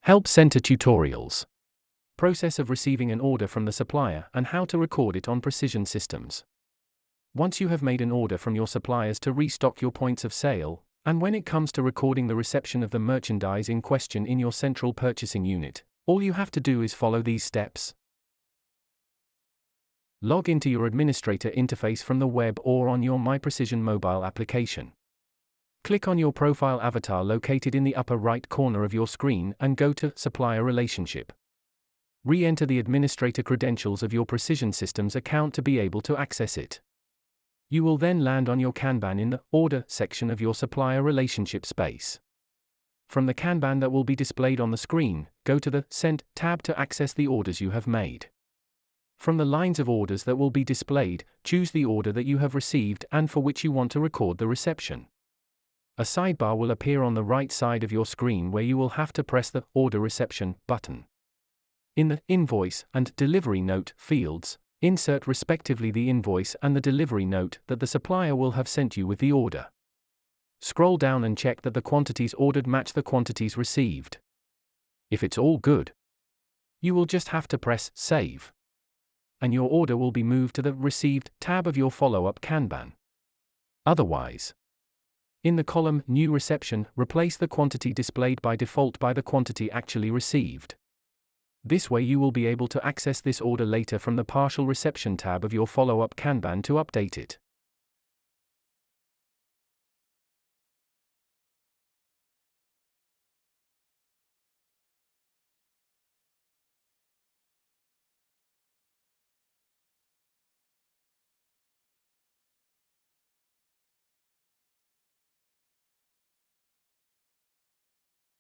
Help Center Tutorials. Process of receiving an order from the supplier and how to record it on Precision systems. Once you have made an order from your suppliers to restock your points of sale, and when it comes to recording the reception of the merchandise in question in your central purchasing unit, all you have to do is follow these steps. Log into your administrator interface from the web or on your myPrecision mobile application. Click on your profile avatar located in the upper right corner of your screen and go to Supplier Relationship. Re-enter the administrator credentials of your Precision Systems account to be able to access it. You will then land on your Kanban in the Order section of your Supplier Relationship space. From the Kanban that will be displayed on the screen, go to the Sent tab to access the orders you have made. From the lines of orders that will be displayed, choose the order that you have received and for which you want to record the reception. A sidebar will appear on the right side of your screen where you will have to press the Order Reception button. In the Invoice and Delivery Note fields, insert respectively the invoice and the delivery note that the supplier will have sent you with the order. Scroll down and check that the quantities ordered match the quantities received. If it's all good, you will just have to press Save, and your order will be moved to the Received tab of your follow-up Kanban. Otherwise, in the column New Reception, replace the quantity displayed by default by the quantity actually received. This way you will be able to access this order later from the Partial Reception tab of your follow-up Kanban to update it.